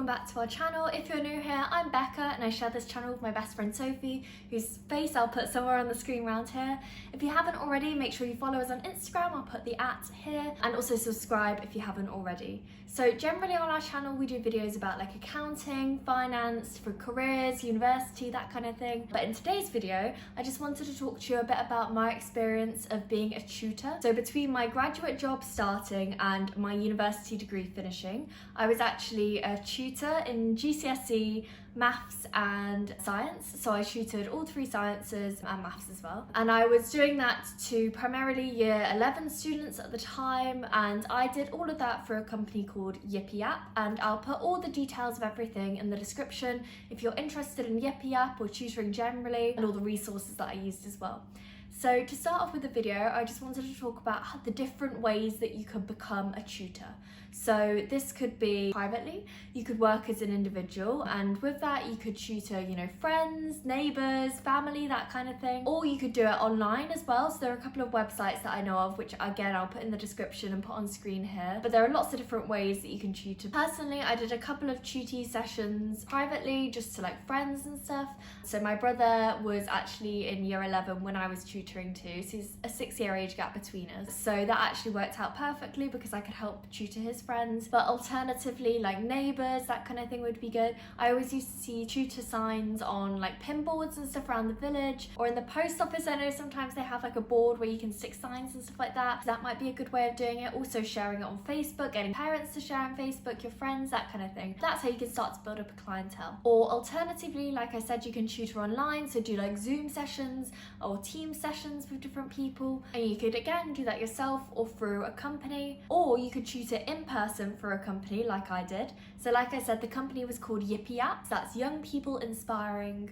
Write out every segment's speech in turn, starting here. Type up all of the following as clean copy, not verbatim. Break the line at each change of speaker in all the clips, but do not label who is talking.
welcome back to our channel. If you're new here, I'm Becca and I share this channel with my best friend Sophie, whose face I'll put somewhere on the screen around here. If you haven't already, make sure you follow us on Instagram, I'll put the @ here, and also subscribe if you haven't already. So generally on our channel we do videos about like accounting, finance, for careers, university, that kind of thing. But in today's video, I just wanted to talk to you a bit about my experience of being a tutor. So between my graduate job starting and my university degree finishing, I was actually a tutor in GCSE, maths and science. So I tutored all three sciences and maths as well. And I was doing that to primarily year 11 students at the time, and I did all of that for a company called Yipiyap, and I'll put all the details of everything in the description if you're interested in Yipiyap or tutoring generally, and all the resources that I used as well. So to start off with the video, I just wanted to talk about the different ways that you could become a tutor. So this could be privately, you could work as an individual, and with that you could tutor, friends, neighbours, family, that kind of thing. Or you could do it online as well. So there are a couple of websites that I know of, which again I'll put in the description and put on screen here. But there are lots of different ways that you can tutor. Personally, I did a couple of tutee sessions privately, just to like friends and stuff. So my brother was actually in year 11 when I was tutoring too, so he's a 6-year age gap between us. So that actually worked out perfectly because I could help tutor his friends. But alternatively, like neighbours, that kind of thing would be good. I always used to see tutor signs on like pin boards and stuff around the village, or in the post office. I know sometimes they have like a board where you can stick signs and stuff like that. So that might be a good way of doing it. Also sharing it on Facebook, getting parents to share on Facebook, your friends, that kind of thing. That's how you can start to build up a clientele. Or alternatively, like I said, you can tutor online, so do like Zoom sessions or team sessions with different people, and you could again do that yourself or through a company, or you could tutor in person for a company like I did. So like I said, the company was called Yipiyap. That's young people inspiring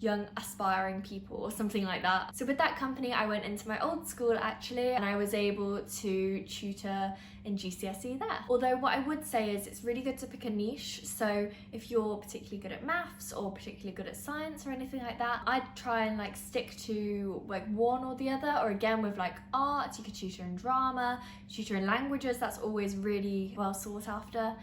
young aspiring people or something like that. So with that company I went into my old school actually, and I was able to tutor in GCSE there. Although what I would say is it's really good to pick a niche. So if you're particularly good at maths or particularly good at science or anything like that, I'd try and like stick to like one or the other. Or again with like art, you could tutor in drama, tutor in languages, that's always really well sought after,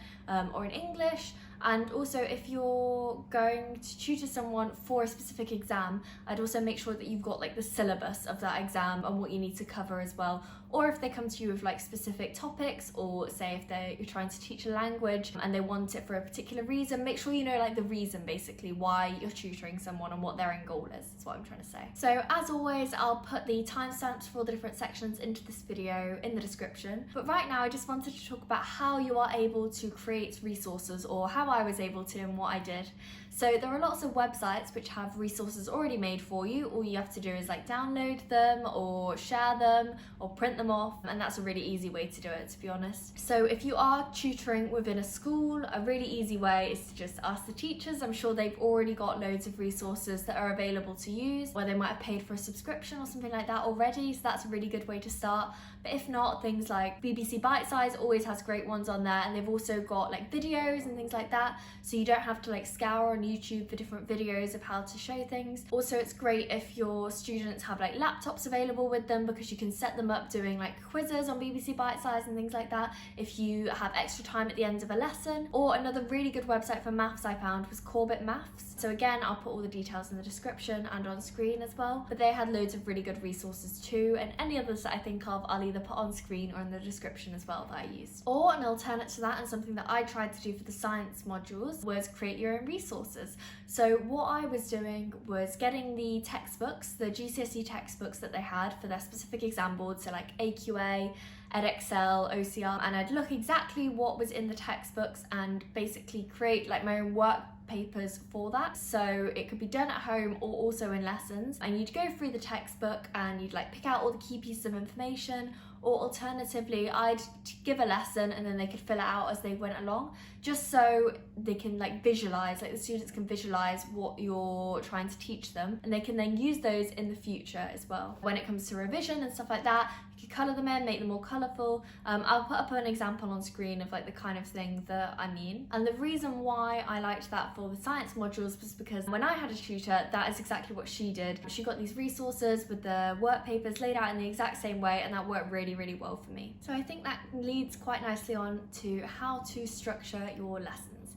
or in English. And also if you're going to tutor someone for a specific exam, I'd also make sure that you've got like the syllabus of that exam and what you need to cover as well. Or if they come to you with like specific topics, or say if you're trying to teach a language and they want it for a particular reason, make sure you know like the reason basically why you're tutoring someone and what their end goal is what I'm trying to say. So as always, I'll put the timestamps for all the different sections into this video in the description. But right now I just wanted to talk about how you are able to create resources, or how I was able to and what I did. So there are lots of websites which have resources already made for you. All you have to do is like download them or share them or print them off, and that's a really easy way to do it, to be honest. So if you are tutoring within a school, a really easy way is to just ask the teachers. I'm sure they've already got loads of resources that are available to use, or they might have paid for a subscription or something like that already, so that's a really good way to start. But if not, things like BBC Bite Size always has great ones on there, and they've also got like videos and things like that, so you don't have to like scour on YouTube for different videos of how to show things. Also, it's great if your students have like laptops available with them, because you can set them up doing like quizzes on BBC Bite Size and things like that if you have extra time at the end of a lesson. Or another really good website for maths I found was Corbett Maths. So again, I'll put all the details in the description and on screen as well. But they had loads of really good resources too, and any others that I think of I'll either put on screen or in the description as well that I used. Or an alternate to that, and something that I tried to do for the science modules, was create your own resources. So what I was doing was getting the textbooks, the GCSE textbooks that they had for their specific exam boards, so like AQA, EdXL, OCR, and I'd look exactly what was in the textbooks and basically create like my own work papers for that. So it could be done at home or also in lessons, and you'd go through the textbook and you'd like pick out all the key pieces of information. Or alternatively, I'd give a lesson and then they could fill it out as they went along, just so they can like visualize, like the students can visualize what you're trying to teach them, and they can then use those in the future as well. When it comes to revision and stuff like that, you can color them in, make them more colorful. I'll put up an example on screen of like the kind of thing that I mean. And the reason why I liked that for the science modules was because when I had a tutor, that is exactly what she did. She got these resources with the work papers laid out in the exact same way, and that worked really well for me. So I think that leads quite nicely on to how to structure your lessons.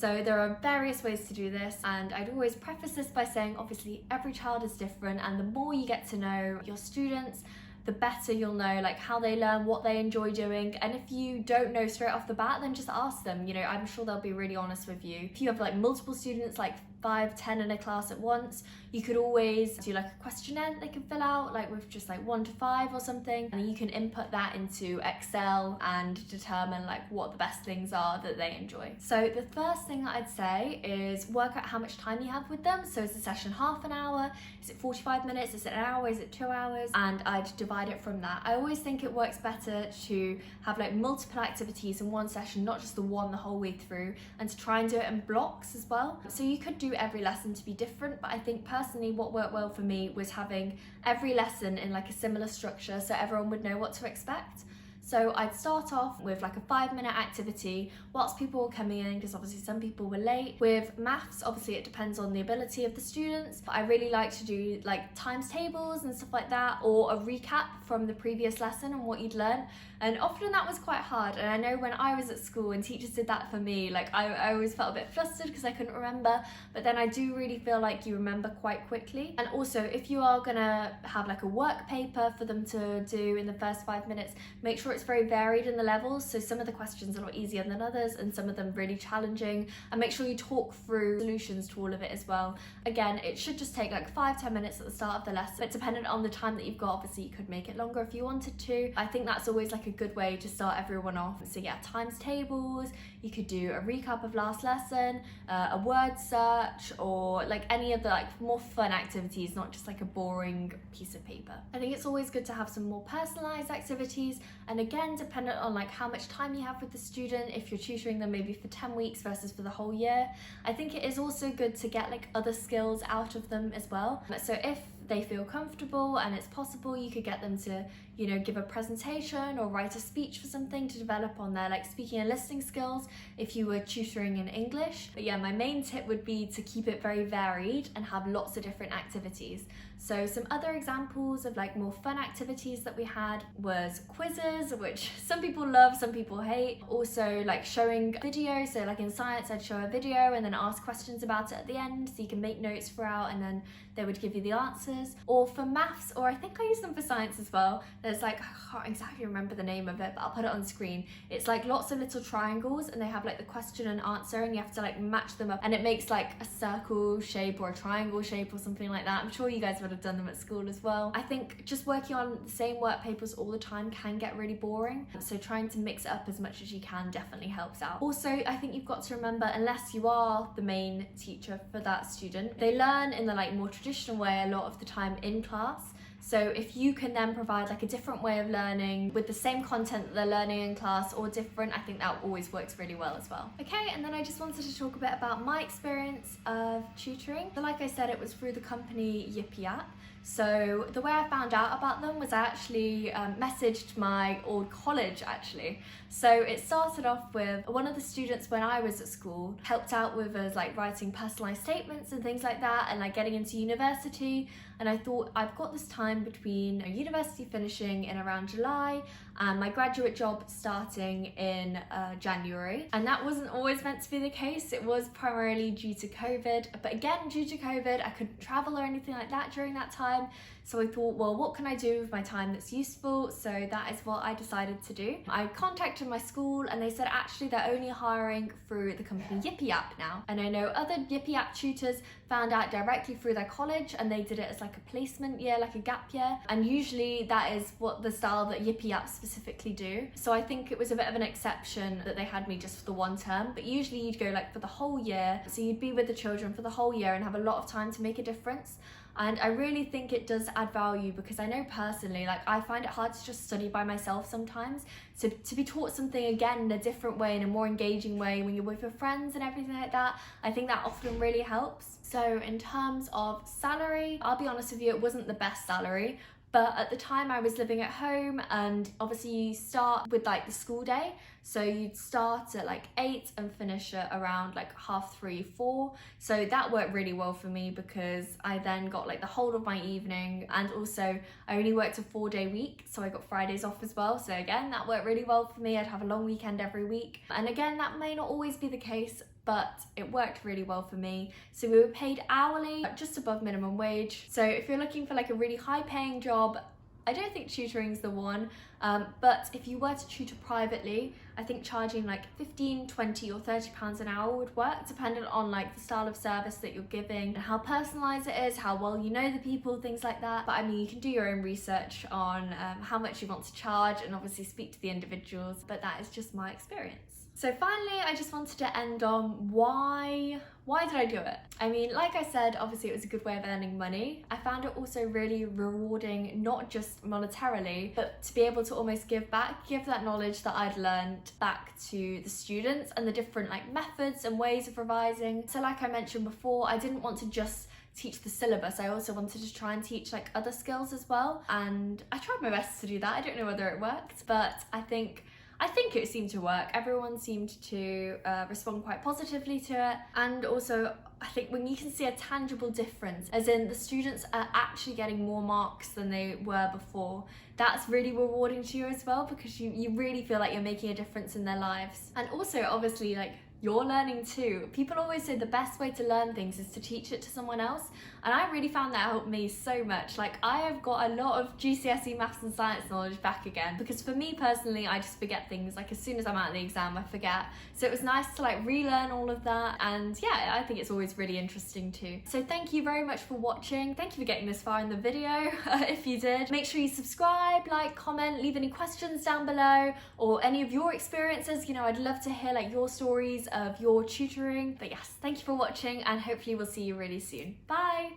So there are various ways to do this, and I'd always preface this by saying obviously every child is different, and the more you get to know your students, the better you'll know like how they learn, what they enjoy doing. And if you don't know straight off the bat, then just ask them. You know, I'm sure they'll be really honest with you. If you have like multiple students, like 5, 10 in a class at once, you could always do like a questionnaire that they can fill out, like with just like 1 to 5 or something, and you can input that into Excel and determine like what the best things are that they enjoy. So the first thing that I'd say is work out how much time you have with them. So is the session half an hour? Is it 45 minutes? Is it an hour? Is it 2 hours? And I'd divide it from that. I always think it works better to have like multiple activities in one session, not just the one the whole way through, and to try and do it in blocks as well. So you could do every lesson to be different, but I think personally what worked well for me was having every lesson in like a similar structure so everyone would know what to expect. So I'd start off with like a 5-minute activity whilst people were coming in, because obviously some people were late. With maths, obviously it depends on the ability of the students, but I really like to do like times tables and stuff like that, or a recap from the previous lesson and what you'd learned. And often that was quite hard, and I know when I was at school and teachers did that for me, like I always felt a bit flustered because I couldn't remember, but then I do really feel like you remember quite quickly. And also if you are gonna have like a work paper for them to do in the first 5 minutes, make sure it's very varied in the levels. So some of the questions are a lot easier than others and some of them really challenging, and make sure you talk through solutions to all of it as well. Again, it should just take like 5-10 minutes at the start of the lesson, but dependent on the time that you've got, obviously you could make it longer if you wanted to. I think that's always like a good way to start everyone off. So yeah, times tables, you could do a recap of last lesson, a word search, or like any of the like more fun activities, not just like a boring piece of paper. I think it's always good to have some more personalized activities, and again dependent on like how much time you have with the student, if you're tutoring them maybe for 10 weeks versus for the whole year. I think it is also good to get like other skills out of them as well. So if they feel comfortable and it's possible, you could get them to, you know, give a presentation or write a speech for something to develop on their like speaking and listening skills if you were tutoring in English. But yeah, my main tip would be to keep it very varied and have lots of different activities. So some other examples of like more fun activities that we had was quizzes, which some people love, some people hate. Also like showing video, so like in science I'd show a video and then ask questions about it at the end, so you can make notes throughout and then they would give you the answers. Or for maths, or I think I use them for science as well, there's like, I can't exactly remember the name of it, but I'll put it on screen. It's like lots of little triangles and they have like the question and answer, and you have to like match them up, and it makes like a circle shape or a triangle shape or something like that. I'm sure you guys would have done them at school as well. I think just working on the same work papers all the time can get really boring, so trying to mix it up as much as you can definitely helps out. Also, I think you've got to remember, unless you are the main teacher for that student, they learn in the like more traditional way a lot of the time in class. So if you can then provide like a different way of learning with the same content that they're learning in class or different, I think that always works really well as well. Okay, and then I just wanted to talk a bit about my experience of tutoring. So like I said, it was through the company Yipiyap. So the way I found out about them was I actually messaged my old college actually. So it started off with one of the students when I was at school helped out with us like writing personalized statements and things like that, and like getting into university. And I thought, I've got this time between a university finishing in around July and my graduate job starting in January. And that wasn't always meant to be the case. It was primarily due to COVID. But again, due to COVID, I couldn't travel or anything like that during that time. So I thought, well, what can I do with my time that's useful? So that is what I decided to do. I contacted my school and they said actually they're only hiring through the company Yipiyap now. And I know other Yipiyap tutors found out directly through their college and they did it as like a placement year, like a gap year. And usually that is what the style that Yipiyap specifically do. So I think it was a bit of an exception that they had me just for the one term, but usually you'd go like for the whole year. So you'd be with the children for the whole year and have a lot of time to make a difference. And I really think it does add value, because I know personally, like I find it hard to just study by myself sometimes. So to be taught something again in a different way, in a more engaging way when you're with your friends and everything like that, I think that often really helps. So in terms of salary, I'll be honest with you, it wasn't the best salary. But at the time I was living at home, and obviously you start with like the school day. So you'd start at like 8 and finish at around like 3:30, 4. So that worked really well for me, because I then got like the whole of my evening, and also I only worked a 4-day week. So I got Fridays off as well. So again, that worked really well for me. I'd have a long weekend every week. And again, that may not always be the case, but but it worked really well for me. So we were paid hourly, just above minimum wage. So if you're looking for like a really high paying job, I don't think tutoring's the one, but if you were to tutor privately, I think charging like 15, 20 or 30 pounds an hour would work, dependent on like the style of service that you're giving and how personalised it is, how well you know the people, things like that. But I mean, you can do your own research on how much you want to charge and obviously speak to the individuals, but that is just my experience. So finally, I just wanted to end on why did I do it? I mean, like I said, obviously it was a good way of earning money. I found it also really rewarding, not just monetarily, but to be able to almost give that knowledge that I'd learned back to the students and the different like methods and ways of revising. So like I mentioned before, I didn't want to just teach the syllabus. I also wanted to try and teach like other skills as well. And I tried my best to do that. I don't know whether it worked, but I think it seemed to work. Everyone seemed to respond quite positively to it. And also, I think when you can see a tangible difference, as in the students are actually getting more marks than they were before, that's really rewarding to you as well, because you really feel like you're making a difference in their lives. And also, obviously, like, you're learning too. People always say the best way to learn things is to teach it to someone else, and I really found that helped me so much. Like, I have got a lot of GCSE maths and science knowledge back again, because for me personally, I just forget things. Like, as soon as I'm out of the exam, I forget. So it was nice to like relearn all of that, and yeah, I think it's always really interesting too. So thank you very much for watching. Thank you for getting this far in the video. If you did, make sure you subscribe, like, comment, leave any questions down below, or any of your experiences. You know, I'd love to hear like your stories of your tutoring. But yes, thank you for watching, and hopefully we'll see you really soon. Bye!